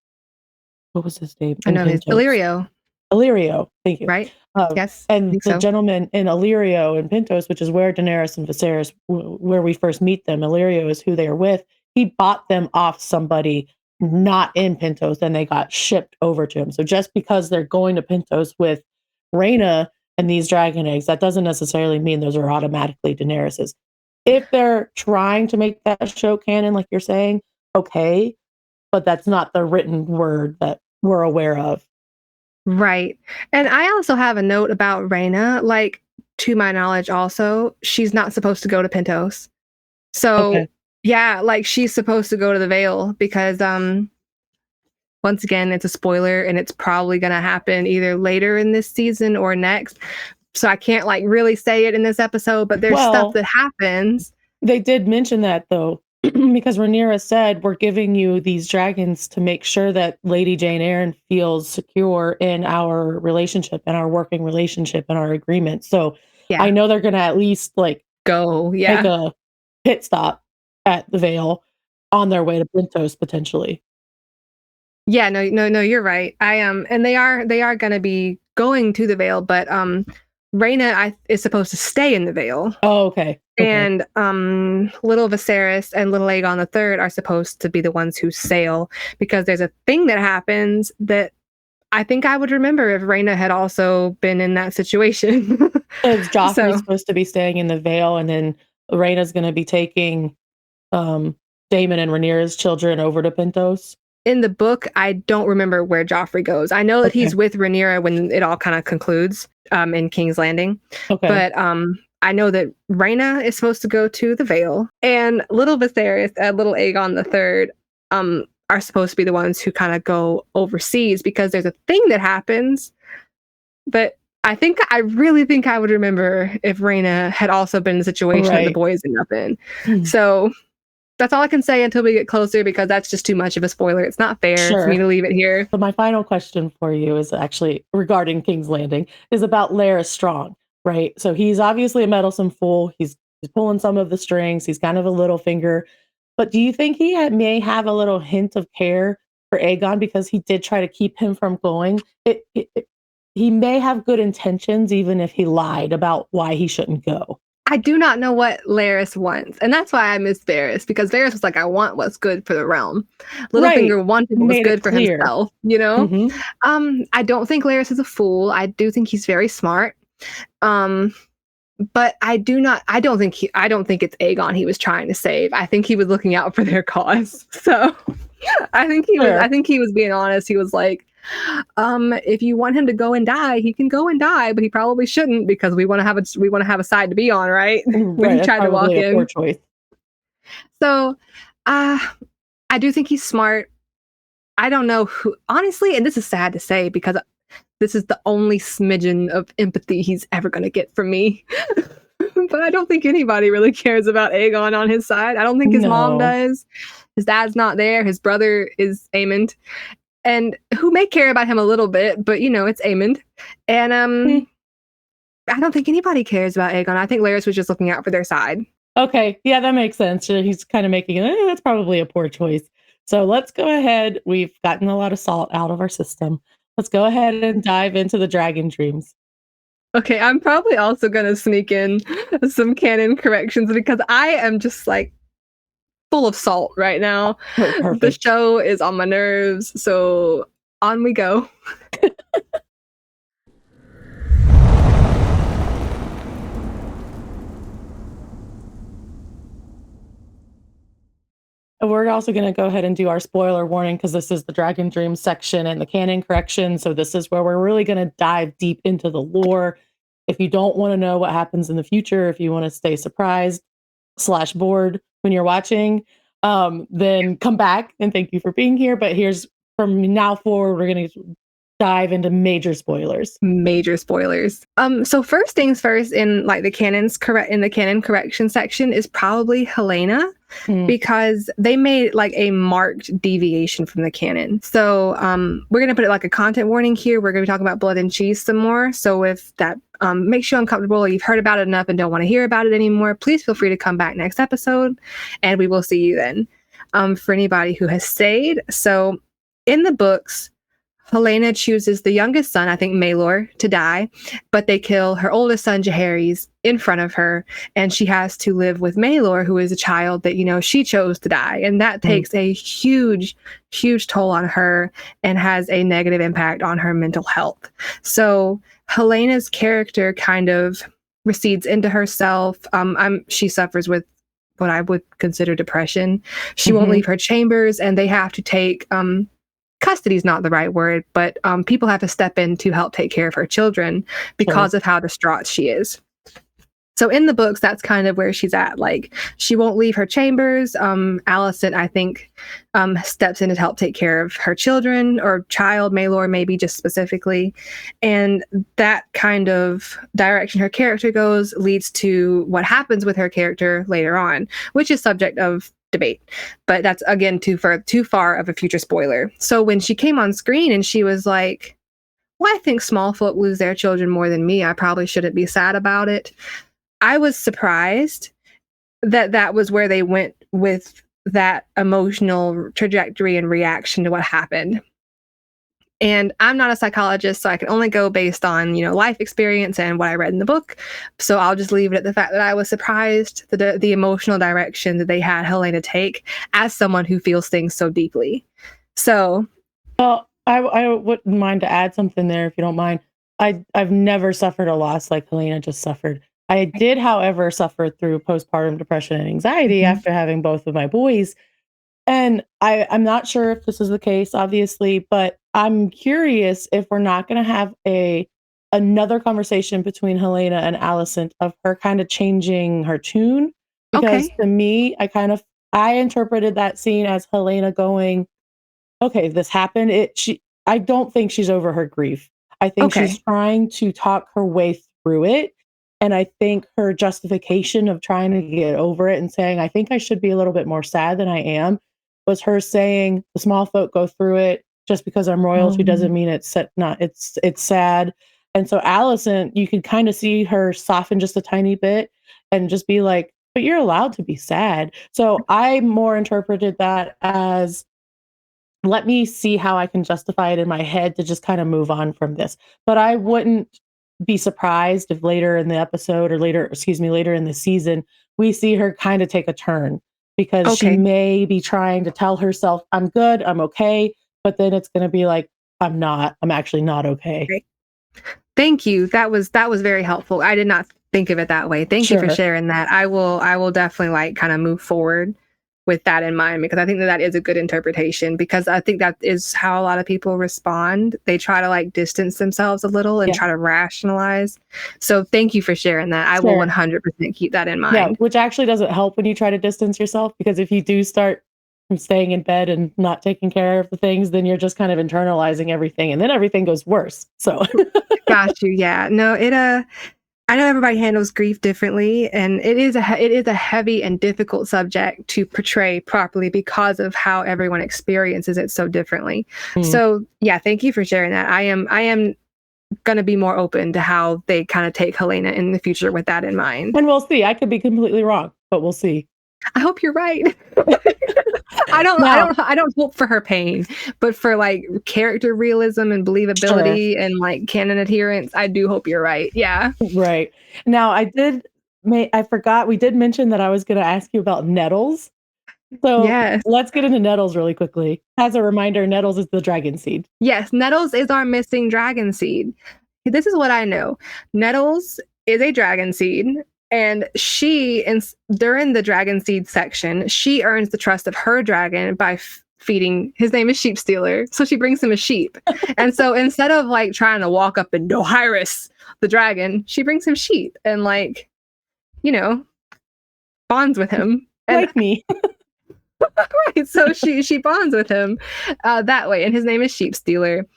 what was his name I in know his Pentos? Illyrio, Illyrio, thank you. right? Yes, I And think the so. gentleman in Illyrio and Pentos, which is where Daenerys and Viserys, where we first meet them, Illyrio is who they are with. He bought them off somebody not in Pentos, and they got shipped over to him. So just because they're going to Pentos with Rhaena and these dragon eggs, that doesn't necessarily mean those are automatically Daenerys's. If they're trying to make that show canon, like you're saying, okay, but that's not the written word that we're aware of. Right. And I also have a note about Rhaena, like, to my knowledge also, she's not supposed to go to Pentos. Okay. So, yeah, like, she's supposed to go to the Vale because, once again, it's a spoiler and it's probably going to happen either later in this season or next. So I can't like really say it in this episode, but there's stuff Well, that happens. they did mention that though, because Rhaenyra said, "We're giving you these dragons to make sure that Lady Jane Eyre feels secure in our relationship and our working relationship and our agreement." So I Yeah. know they're going to at least like Go. make Yeah. a pit stop at the Vale on their way to Pentos potentially. Yeah, no, you're right. And they are gonna be going to the Vale, but Reyna is supposed to stay in the Vale. Oh, okay. Okay. And little Viserys and little Aegon the Third are supposed to be the ones who sail because there's a thing that happens that I think I would remember if Reyna had also been in that situation. So is Joffrey So supposed to be staying in the Vale, and then Rhaenyra's going to be taking Daemon and Rhaenyra's children over to Pentos? in the book, I don't remember where Joffrey goes. I know that Okay. he's with Rhaenyra when it all kind of concludes in King's Landing, Okay. but I know that Rhaena is supposed to go to the Vale, and little Viserys and little Aegon the Third are supposed to be the ones who kind of go overseas because there's a thing that happens. But I really think I would remember if Rhaena had also been in the situation that the Right. boys end up in. So that's all I can say until we get closer because that's just too much of a spoiler. It's not fair for me Sure. to leave it here. So my final question for you is actually regarding King's Landing, is about Larys Strong, right? So he's obviously a meddlesome fool. He's pulling some of the strings. He's kind of a little finger. But do you think may have a little hint of care for Aegon because he did try to keep him from going? He may have good intentions, even if he lied about why he shouldn't go. I do not know what Larys wants, and that's why I miss Varys because Varys was like, "I want what's good for the realm." Right. Littlefinger wanted what was Made it good for clear. himself, you know. Hmm. I don't think Larys is a fool. I do think he's very smart. Um, but I do not. I don't think I don't think it's Aegon he was trying to save. I think he was looking out for their cause. So I think he was. I Sure. think he was being honest. He was like, if you want him to go and die, he can go and die, but he probably shouldn't because we want to have a side to be on, right? When Right. he That's tried to walk probably a poor in. choice. So, uh, I do think he's smart. I don't know who, honestly, and this is sad to say because this is the only smidgen of empathy he's ever going to get from me. But I don't think anybody really cares about Aegon on his side. I don't think his mom No. does. His dad's not there. His brother is Aemond, and who may care about him a little bit, but it's Aemond. And Hmm. I don't think anybody cares about Aegon. I think Larys was just looking out for their side. Okay. Yeah, that makes sense. He's kind of making that's probably a poor choice. So let's go ahead. We've gotten a lot of salt out of our system. Let's go ahead and dive into the dragon dreams. Okay, I'm probably also gonna sneak in some canon corrections because I am just like full of salt right now. Oh, The perfect. show is on my nerves, so on we go. We're also going to go ahead and do our spoiler warning because this is the Dragon Dream section and the canon correction. So this is where we're really going to dive deep into the lore. If you don't want to know what happens in the future, if you want to stay surprised / bored when you're watching, then come back and thank you for being here. But here's from now forward, we're going to dive into major spoilers. Major spoilers. So first things first in like the canon correction section is probably Helena Mm. because they made like a marked deviation from the canon. So we're gonna put it like a content warning here. We're gonna be talking about blood and cheese some more. So if that makes you uncomfortable or you've heard about it enough and don't want to hear about it anymore, please feel free to come back next episode and we will see you then. For anybody who has stayed. So in the books, Helena chooses the youngest son, I think Maelor, to die, but they kill her oldest son, Jaehaerys, in front of her, and she has to live with Maelor, who is a child that, she chose to die. And that Mm. takes a huge, huge toll on her and has a negative impact on her mental health. So Helena's character kind of recedes into herself. She suffers with what I would consider depression. She won't Hmm. leave her chambers, and they have to take custody is not the right word, but people have to step in to help take care of her children because Sure. of how distraught she is. So in the books, that's kind of where she's at. Like she won't leave her chambers. Alicent, I think, steps in to help take care of her children or child, Maelor, maybe just specifically. And that kind of direction her character goes leads to what happens with her character later on, which is subject of debate. But that's again too far of a future spoiler. So when she came on screen and she was like, "Well, I think small folk lose their children more than me. I probably shouldn't be sad about it." I was surprised that that was where they went with that emotional trajectory and reaction to what happened. And I'm not a psychologist, so I can only go based on, life experience and what I read in the book. So I'll just leave it at the fact that I was surprised that the emotional direction that they had Helena take as someone who feels things so deeply. So, Well, I wouldn't mind to add something there if you don't mind. I've never suffered a loss like Helena just suffered. I did, however, suffer through postpartum depression and anxiety Mhm. after having both of my boys. And I'm not sure if this is the case, obviously, but I'm curious if we're not going to have a another conversation between Helena and Alicent of her kind of changing her tune. Because Okay. to me, I interpreted that scene as Helena going, okay, this happened. I don't think she's over her grief. I think she's Okay. trying to talk her way through it. And I think her justification of trying to get over it and saying, I think I should be a little bit more sad than I am, was her saying, the small folk go through it. Just because I'm royalty doesn't mean it's sad. And so Alicent, you could kind of see her soften just a tiny bit and just be like, but you're allowed to be sad. So I more interpreted that as, let me see how I can justify it in my head to just kind of move on from this. But I wouldn't be surprised if later in the episode, or later in the season, we see her kind of take a turn, because she Okay. may be trying to tell herself, I'm good, I'm okay. But then it's going to be like, I'm actually not okay. Okay. Thank you. That was very helpful. I did not think of it that way. Thank you for Sure. sharing that. I will definitely like kind of move forward with that in mind, because I think that that is a good interpretation, because I think that is how a lot of people respond. They try to like distance themselves a little and Yeah. try to rationalize. So thank you for sharing that. I will Sure. 100% keep that in Yeah, mind. which actually doesn't help when you try to distance yourself, because if you do start staying in bed and not taking care of the things, then you're just kind of internalizing everything, and then everything goes worse. So, Got you. Yeah. No, I know everybody handles grief differently, and it is a heavy and difficult subject to portray properly because of how everyone experiences it so differently. mm. So yeah, thank you for sharing that. I am going to be more open to how they kind of take Helena in the future with that in mind. And we'll see. I could be completely wrong, but we'll see. I hope you're right. Now, I don't hope for her pain, but for like character realism and sure, believability and like canon adherence, I do hope you're right. Yeah. right. Now, I forgot, we did mention that I was going to ask you about nettles. So Yes. let's get into nettles really quickly. As a reminder, nettles is the dragon seed. Yes, Nettles is our missing dragon seed. This is what I know. Nettles is a dragon seed, and during the dragon seed section, she earns the trust of her dragon by feeding. His name is Sheep Stealer, so she brings him a sheep. And so instead of like trying to walk up and Dohyrus, the dragon, she brings him sheep and like, you know, bonds with him. And Like me. right, so she bonds with him that way, and his name is Sheep Stealer.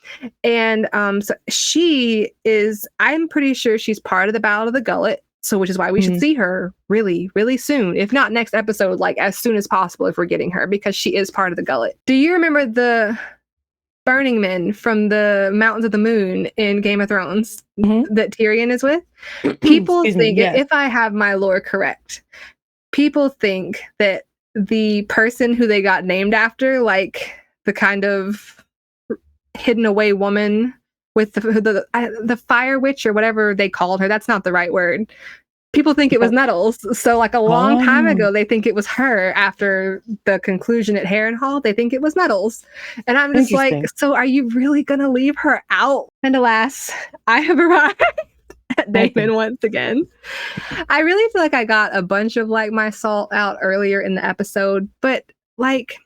And so she is, I'm pretty sure she's part of the Battle of the Gullet. So, which is why we should Mm. see her really, really soon. If not next episode, like as soon as possible if we're getting her, because she is part of the Gullet. Do you remember the Burning Men from the Mountains of the Moon in Game of Thrones Mhm. that Tyrion is with? People Excuse me. think, Yes. if I have my lore correct, people think that the person who they got named after, like the kind of hidden away woman with the fire witch or whatever they called her. That's not the right word. People think it was Nettles. So like a long time Oh, ago, they think it was her. After the conclusion at Harrenhal, they think it was Nettles. And I'm just like, interesting. so are you really gonna leave her out? And alas, I have arrived at Okay. Daemon once again. I really feel like I got a bunch of like my salt out earlier in the episode, but like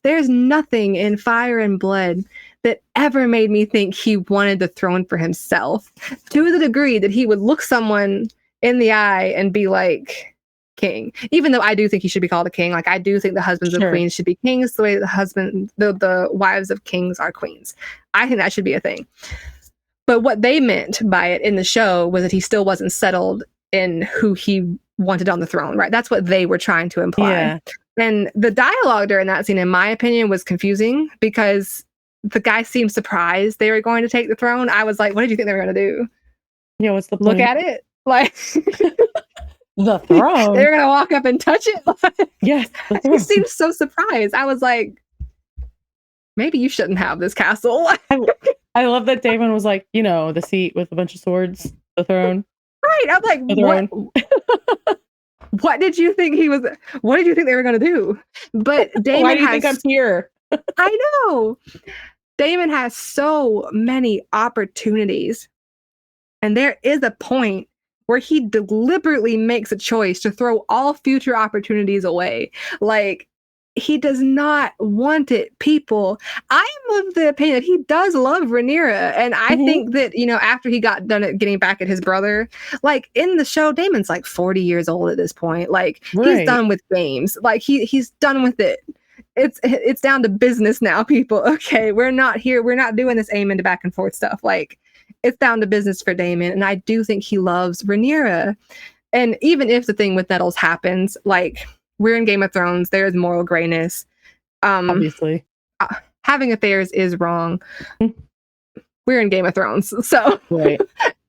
there's nothing in Fire and Blood that ever made me think he wanted the throne for himself, to the degree that he would look someone in the eye and be like, king. Even though I do think he should be called a king. Like I do think the husbands of Sure. queens should be kings the way the wives of kings are queens. I think that should be a thing. But what they meant by it in the show was that he still wasn't settled in who he wanted on the throne, right? That's what they were trying to imply. Yeah. And the dialogue during that scene, in my opinion, was confusing because the guy seemed surprised they were going to take the throne. I was like, what did you think they were going to do? Yeah. What's the Look plan? at it? Like, The they throne. were going to walk up and touch it? Yes. The He throne. seemed so surprised. I was like, maybe you shouldn't have this castle. I love that Damon was like, the seat with a bunch of swords, the throne, Right. I'm like, the what? throne. What did you think he was? What did you think they were going to do? But Why Damon do you think I'm has, here? I know, Damon has so many opportunities. And there is a point where he deliberately makes a choice to throw all future opportunities away. Like, he does not want it. People, I am of the opinion that he does love Rhaenyra, and I Mhm. think that after he got done at getting back at his brother, like in the show, Damon's like 40 years old at this point. Like he's Right. done with games. Like he's done with it. It's down to business now, people. Okay, we're not here. We're not doing this Aemond back and forth stuff. Like it's down to business for Daemon, and I do think he loves Rhaenyra. And even if the thing with Nettles happens, like we're in Game of Thrones, there is moral grayness. Um, Obviously. Having affairs is wrong. We're in Game of Thrones, so Right.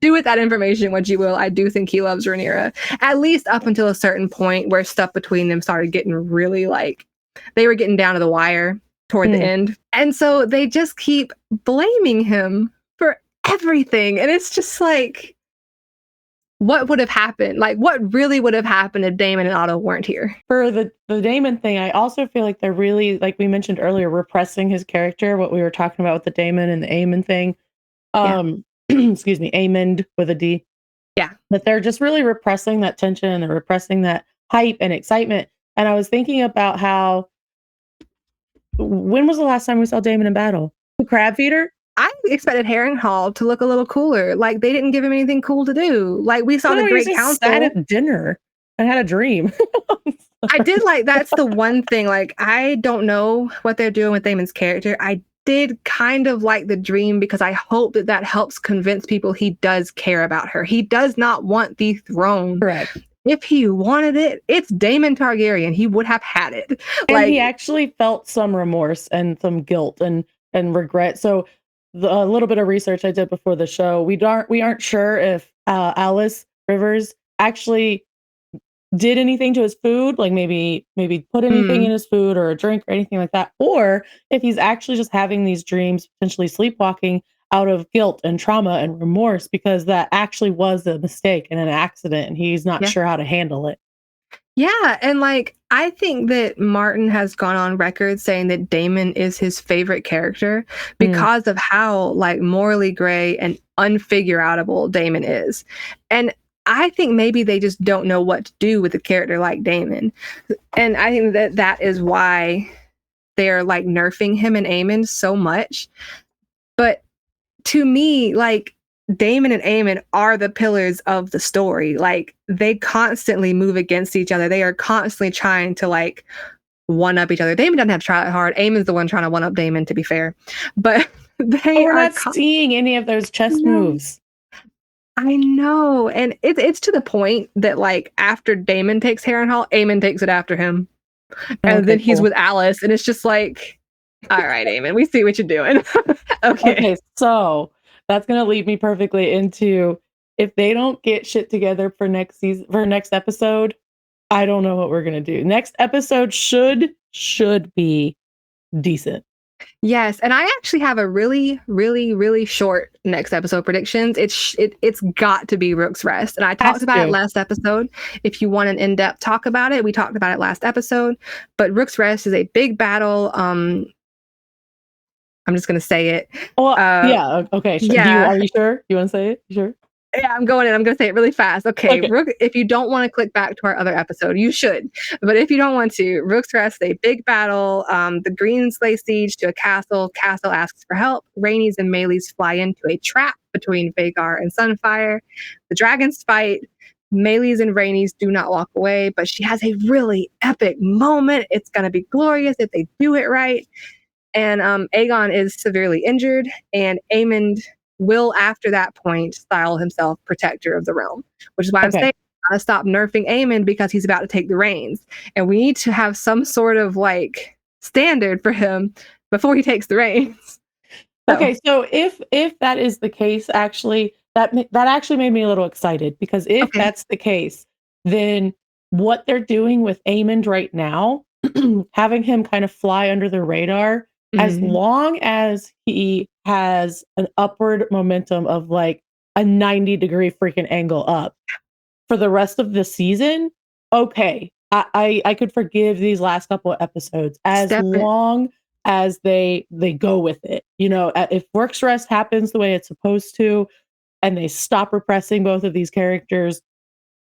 do with that information what you will. I do think he loves Rhaenyra, at least up until a certain point where stuff between them started getting really like they were getting down to the wire toward the Mm. end, and so they just keep blaming him for everything, and it's just like, what would have happened? Like, what really would have happened if Daemon and Otto weren't here? For the Daemon thing, I also feel like they're really, like we mentioned earlier, repressing his character, what we were talking about with the Daemon and the Aemon thing. Yeah. Excuse me, Aemond with a D. Yeah. But they're just really repressing that tension and they're repressing that hype and excitement. And I was thinking about how, when was the last time we saw Daemon in battle? The crab feeder? I expected Harrenhal to look a little cooler. Like, they didn't give him anything cool to do. Like, we saw No, the he Great just sat Council. at dinner and had a dream. I did like, that's the one thing. Like, I don't know what they're doing with Daemon's character. I did kind of like the dream because I hope that that helps convince people he does care about her. He does not want the throne. Correct. If he wanted it, it's Daemon Targaryen. He would have had it. And he Like, actually felt some remorse and some guilt and regret. So a little bit of research I did before the show, we aren't sure if Alice Rivers actually did anything to his food, like maybe put anything in his food or a drink or anything like that, or if he's actually just having these dreams, potentially sleepwalking out of guilt and trauma and remorse because that actually was a mistake and an accident and he's not yeah. sure how to handle it. Yeah, and like I think that Martin has gone on record saying that Daemon is his favorite character Mm. because of how like morally gray and unfigure-outable Daemon is. And I think maybe they just don't know what to do with a character like Daemon. And I think that that is why they're like nerfing him and Aemon so much. But to me, like Daemon and Aemon are the pillars of the story. Like they constantly move against each other. They are constantly trying to like one up each other. Daemon doesn't have to try hard. Aemon's the one trying to one up Daemon, to be fair. But But they we're are. not seeing any of those chess moves. I know, and it's to the point that like after Daemon takes Harrenhal, Aemon takes it after him, and Okay, then he's cool. with Alice, and it's just like, all right, Aemon, we see what you're doing. Okay, So that's gonna lead me perfectly into, if they don't get shit together for next season, for next episode, I don't know what we're gonna do. Next episode should be decent. yes, and I actually have a really, really, really short next episode predictions. It's got to be Rook's Rest, and I talked Has about it to. last episode. If you want an in-depth talk about it, we talked about it last episode. But Rook's Rest is a big battle. I'm just gonna say it. Well, Uh, yeah, okay. yeah, Are you sure? You want to say it? You sure? yeah, I'm going in. I'm going to say it really fast. Okay, Okay. Rook, if you don't want to click back to our other episode, you should. But if you don't want to, Rook's Rest, a big battle. The Greens lay siege to a castle. Castle asks for help. Rhaenys and Meleys fly into a trap between Vhagar and Sunfire. The dragons fight. Meleys and Rhaenys do not walk away, but she has a really epic moment. It's going to be glorious if they do it right. And Aegon is severely injured, and Aemond will, after that point, style himself protector of the realm, which is why I'm Okay. saying I gotta stop nerfing Aemond because he's about to take the reins, and we need to have some sort of like standard for him before he takes the reins. So, Okay, so if that is the case, actually, that actually made me a little excited, because if okay. that's the case, then what they're doing with Aemond right now, having him kind of fly under the radar, as Mhm. long as he has an upward momentum of like a 90-degree freaking angle up for the rest of the season, okay, I could forgive these last couple of episodes as Step it. long as they go with it. You know, if Work's Rest happens the way it's supposed to, and they stop repressing both of these characters,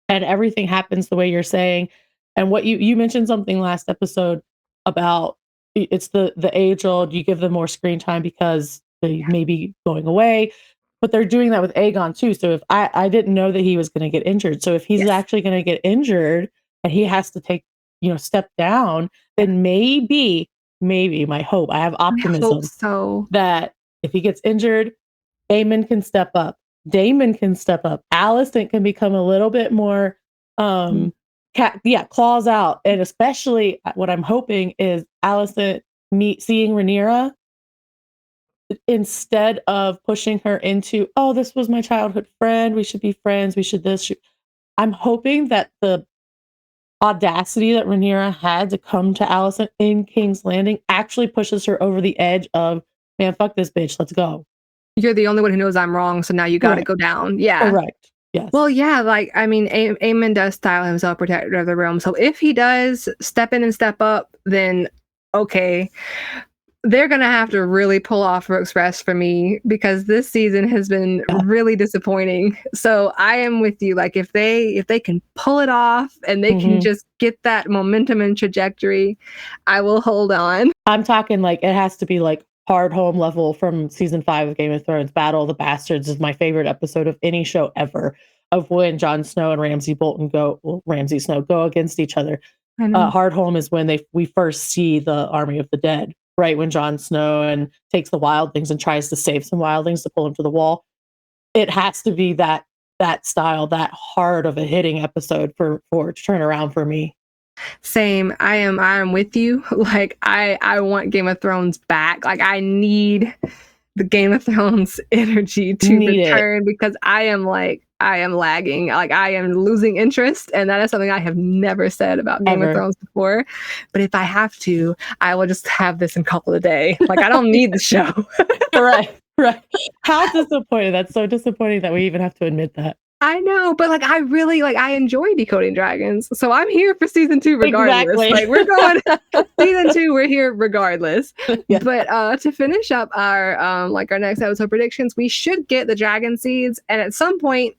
and everything happens the way you're saying, and what you mentioned something last episode about it's the age old, you give them more screen time because they may be going away. But they're doing that with Aegon too. So if I didn't know that he was going to get injured. So if he's actually going to get injured and he has to take, step down, then maybe my hope, I have optimism that if he gets injured, Aemond can step up. Daemon can step up. Alicent can become a little bit more, claws out. And especially what I'm hoping is Alicent seeing Rhaenyra, instead of pushing her into, oh, this was my childhood friend, we should be friends, we should this. I'm hoping that the audacity that Rhaenyra had to come to Alicent in King's Landing actually pushes her over the edge of, man, fuck this bitch, let's go. You're the only one who knows I'm wrong, so now you got to go down. Yeah. Correct. Yes. Well, yeah, Aemond does style himself protector of the realm. So if he does step in and step up, then okay. They're going to have to really pull off Rook's Rest for me because this season has been really disappointing. So I am with you. Like if they can pull it off and they can just get that momentum and trajectory, I will hold on. I'm talking like it has to be like hard home level from season 5 of Game of Thrones. Battle of the Bastards is my favorite episode of any show ever, of when Jon Snow and Ramsay Snow go against each other. Hard home is when we first see the army of the dead. Right when Jon Snow and takes the wildlings and tries to save some wildlings to pull him to the wall. It has to be that style, that hard of a hitting episode for to turn around for me. Same. I am with you. Like I want Game of Thrones back. Like I need the Game of Thrones energy to return because I am lagging. Like I am losing interest, and that is something I have never said about Game of Thrones before. But if I have to, I will just have this and call it a day. Like I don't need the show. Right. How disappointing. That's so disappointing that we even have to admit that. I know, but like I really I enjoy Decoding Dragons, so I'm here for season 2 regardless. Exactly. Like we're going season 2, we're here regardless. Yeah. But to finish up our our next episode predictions, we should get the dragon seeds, and at some point,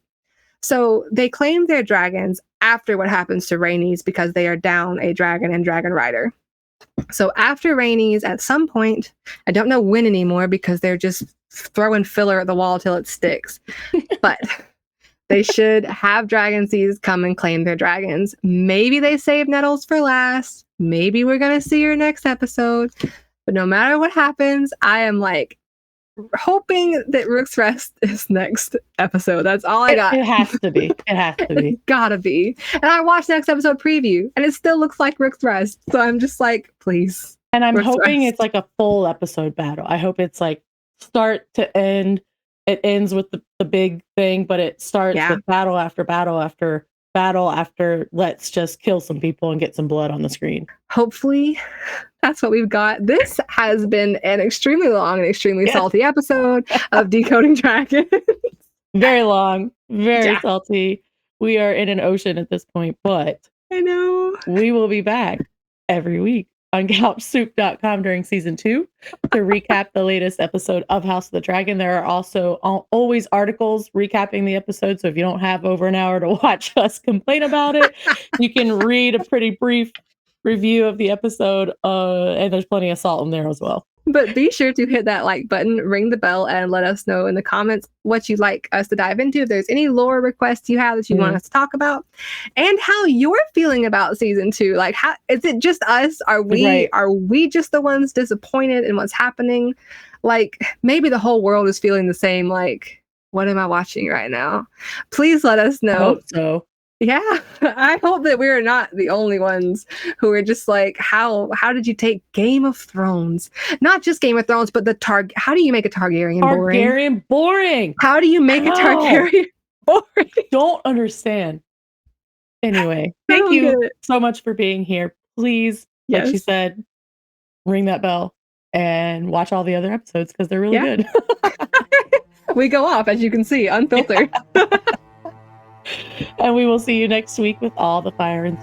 so they claim their dragons after what happens to Rhaenys because they are down a dragon and dragon rider. So after Rhaenys, at some point, I don't know when anymore because they're just throwing filler at the wall till it sticks, but. They should have dragon seeds come and claim their dragons. Maybe they save Nettles for last. Maybe we're going to see her next episode. But no matter what happens, I am hoping that Rook's Rest is next episode. That's all I got. It has to be. It has to be. Gotta be. And I watched next episode preview and it still looks like Rook's Rest. So I'm just please. And I'm hoping it's a full episode battle. I hope it's start to end. It ends with the big thing, but it starts with battle after battle after battle after let's just kill some people and get some blood on the screen. Hopefully that's what we've got. This has been an extremely long and extremely salty episode of Decoding Dragons. Very long, very salty. We are in an ocean at this point, but I know we will be back every week on CouchSoup.com during season 2 to recap the latest episode of House of the Dragon. There are also always articles recapping the episode. So if you don't have over an hour to watch us complain about it, you can read a pretty brief review of the episode. And there's plenty of salt in there as well. But be sure to hit that like button, ring the bell, and let us know in the comments what you'd like us to dive into. If there's any lore requests you have that you want us to talk about, and how you're feeling about season 2. Like, how is it just us? Are we just the ones disappointed in what's happening? Like, maybe the whole world is feeling the same. Like, what am I watching right now? Please let us know. I hope so. Yeah, I hope that we're not the only ones who are just how did you take Game of Thrones? Not just Game of Thrones, but how do you make a Targaryen boring? Targaryen boring. How do you make a Targaryen boring? Don't understand. Anyway, thank you so much for being here. Please, like she said, ring that bell and watch all the other episodes because they're really good. We go off, as you can see, unfiltered. And we will see you next week with all the fire and